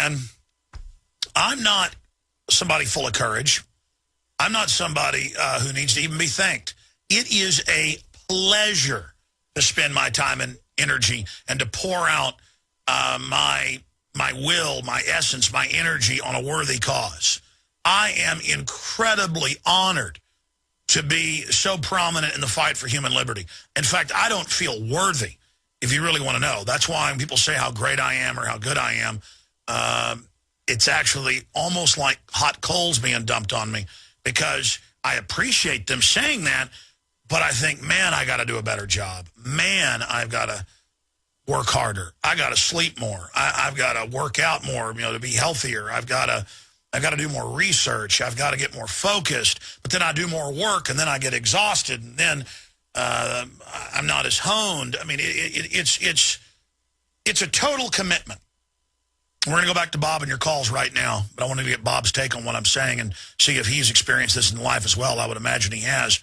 man, I'm not somebody full of courage. I'm not somebody who needs to even be thanked. It is a pleasure to spend my time and energy and to pour out my will, my essence, my energy on a worthy cause. I am incredibly honored to be so prominent in the fight for human liberty. In fact, I don't feel worthy, if you really want to know. That's why when people say how great I am or how good I am, it's actually almost like hot coals being dumped on me, because I appreciate them saying that, but I think, man, I got to do a better job. Man, I've got to work harder. I got to sleep more. I've got to work out more, to be healthier. I've got to do more research. I've got to get more focused. But then I do more work, and then I get exhausted, and then I'm not as honed. I mean, it's a total commitment. We're going to go back to Bob and your calls right now, but I wanted to get Bob's take on what I'm saying and see if he's experienced this in life as well. I would imagine he has.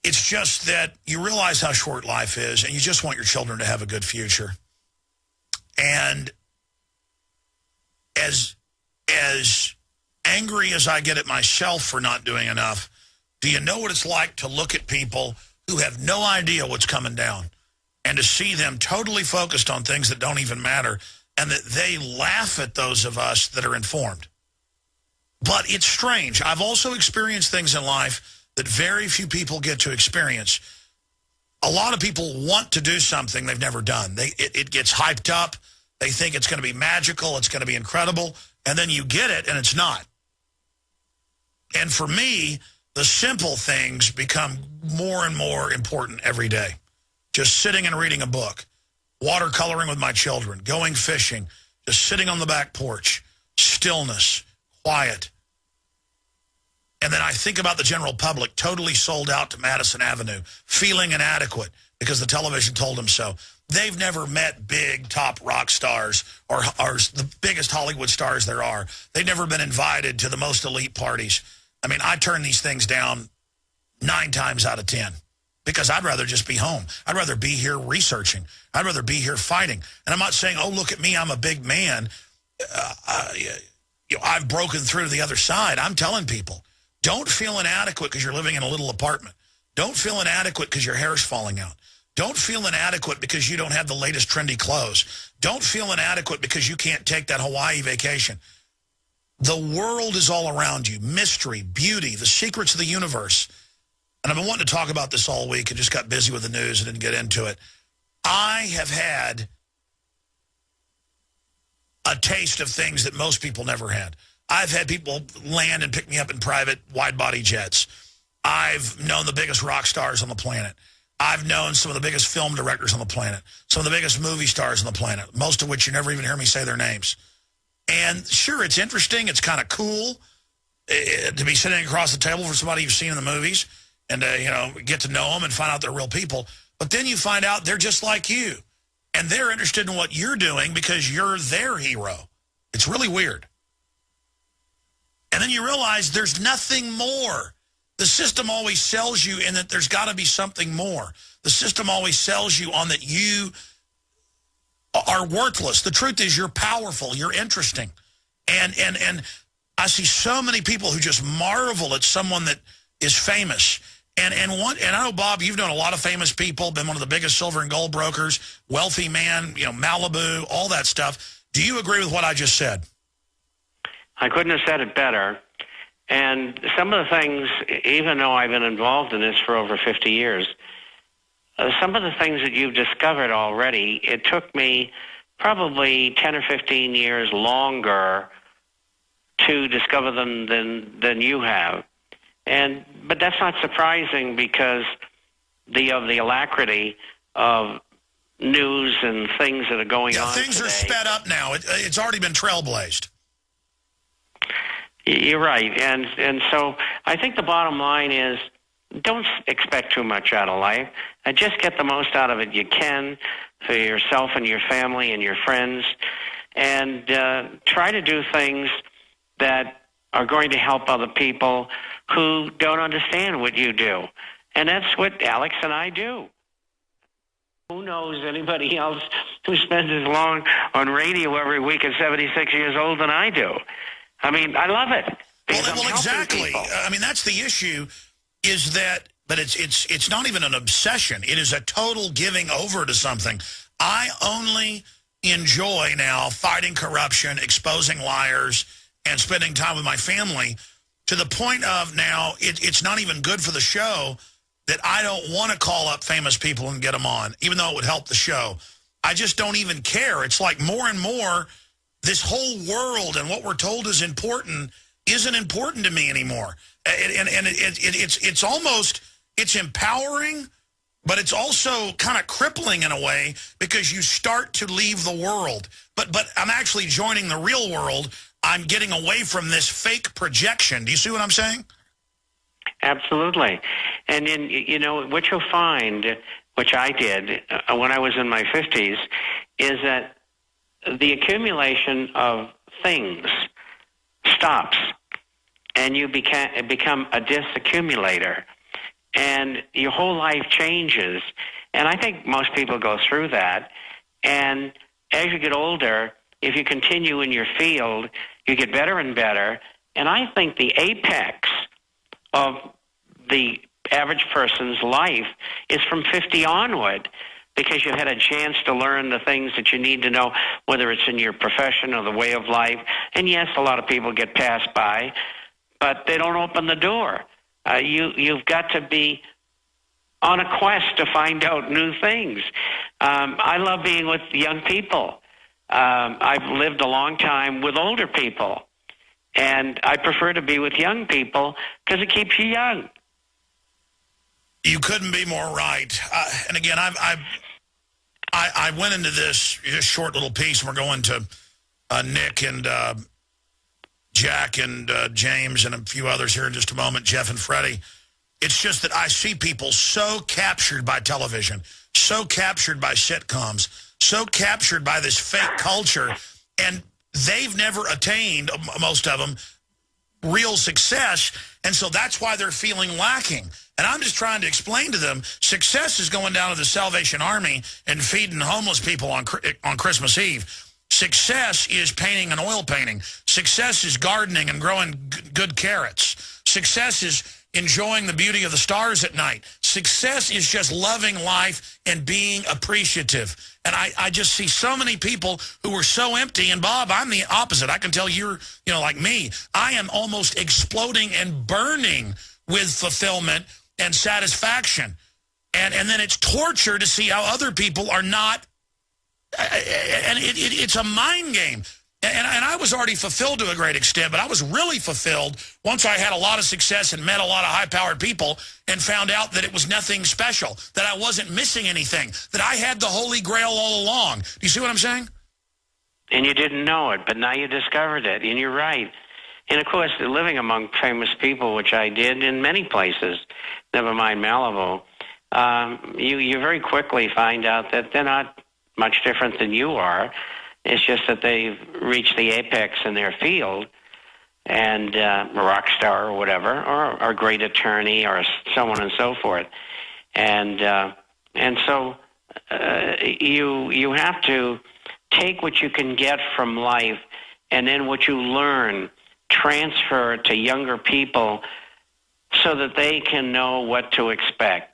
It's just that you realize how short life is, and you just want your children to have a good future. And as angry as I get at myself for not doing enough, do you know what it's like to look at people who have no idea what's coming down and to see them totally focused on things that don't even matter, and that they laugh at those of us that are informed? But it's strange. I've also experienced things in life that very few people get to experience. A lot of people want to do something they've never done. It gets hyped up. They think it's going to be magical. It's going to be incredible. And then you get it, and it's not. And for me, the simple things become more and more important every day. Just sitting and reading a book, watercoloring with my children, going fishing, just sitting on the back porch, stillness, quiet. And then I think about the general public totally sold out to Madison Avenue, feeling inadequate because the television told them so. They've never met big top rock stars or the biggest Hollywood stars there are. They've never been invited to the most elite parties. I mean, I turn these things down 9 times out of 10 because I'd rather just be home. I'd rather be here researching. I'd rather be here fighting. And I'm not saying, oh, look at me, I'm a big man. I've broken through to the other side. I'm telling people, don't feel inadequate because you're living in a little apartment. Don't feel inadequate because your hair's falling out. Don't feel inadequate because you don't have the latest trendy clothes. Don't feel inadequate because you can't take that Hawaii vacation. The world is all around you. Mystery, beauty, the secrets of the universe. And I've been wanting to talk about this all week and just got busy with the news and didn't get into it. I have had a taste of things that most people never had. I've had people land and pick me up in private wide-body jets. I've known the biggest rock stars on the planet. I've known some of the biggest film directors on the planet, some of the biggest movie stars on the planet, most of which you never even hear me say their names. And sure, it's interesting. It's kind of cool to be sitting across the table for somebody you've seen in the movies and get to know them and find out they're real people. But then you find out they're just like you, and they're interested in what you're doing because you're their hero. It's really weird. And then you realize there's nothing more. The system always sells you in that there's got to be something more. The system always sells you on that you are worthless. The truth is you're powerful, you're interesting. And I see so many people who just marvel at someone that is famous. And I know, Bob, you've known a lot of famous people, been one of the biggest silver and gold brokers, wealthy man, Malibu, all that stuff. Do you agree with what I just said? I couldn't have said it better. And some of the things, even though I've been involved in this for over 50 years, some of the things that you've discovered already, it took me probably 10 or 15 years longer to discover them than you have. But that's not surprising because the alacrity of news and things that are going on things today. Are sped up now. It's already been trailblazed. You're right. And so I think the bottom line is don't expect too much out of life. Just get the most out of it you can for yourself and your family and your friends. And try to do things that are going to help other people who don't understand what you do. And that's what Alex and I do. Who knows anybody else who spends as long on radio every week at 76 years old than I do? I mean, I love it. Well, exactly. I mean, that's the issue, is that, but it's not even an obsession. It is a total giving over to something. I only enjoy now fighting corruption, exposing liars, and spending time with my family, to the point of now it's not even good for the show that I don't want to call up famous people and get them on, even though it would help the show. I just don't even care. It's like more and more, this whole world and what we're told is important isn't important to me anymore. And it's almost, it's empowering, but it's also kind of crippling in a way, because you start to leave the world. But I'm actually joining the real world. I'm getting away from this fake projection. Do you see what I'm saying? Absolutely. And in, you know, what you'll find, which I did when I was in my 50s, is that the accumulation of things stops, and you become a disaccumulator, and your whole life changes. And I think most people go through that. And as you get older, if you continue in your field, you get better and better. And I think the apex of the average person's life is from 50 onward, because you've had a chance to learn the things that you need to know, whether it's in your profession or the way of life. And yes, a lot of people get passed by, but they don't open the door. You've got to be on a quest to find out new things. I love being with young people. I've lived a long time with older people, and I prefer to be with young people because it keeps you young. You couldn't be more right. And again, I went into this short little piece, and we're going to Nick and Jack and James and a few others here in just a moment, Jeff and Freddie. It's just that I see people so captured by television, so captured by sitcoms, so captured by this fake culture, and they've never attained, most of them, real success, and so that's why they're feeling lacking. And I'm just trying to explain to them, success is going down to the Salvation Army and feeding homeless people on Christmas Eve. Success is painting an oil painting. Success is gardening and growing good carrots. Success is enjoying the beauty of the stars at night. Success is just loving life and being appreciative. And I just see so many people who are so empty. And Bob, I'm the opposite. I can tell you're, like me. I am almost exploding and burning with fulfillment and satisfaction. And then it's torture to see how other people are not. And it's a mind game. And I was already fulfilled to a great extent, but I was really fulfilled once I had a lot of success and met a lot of high-powered people and found out that it was nothing special, that I wasn't missing anything, that I had the Holy Grail all along. Do you see what I'm saying? And you didn't know it, but now you discovered it, and you're right. And, of course, living among famous people, which I did in many places, never mind Malibu, you very quickly find out that they're not much different than you are. It's just that they've reached the apex in their field, and a rock star or whatever, or a great attorney, or so on and so forth. And so you have to take what you can get from life, and then what you learn, transfer it to younger people so that they can know what to expect.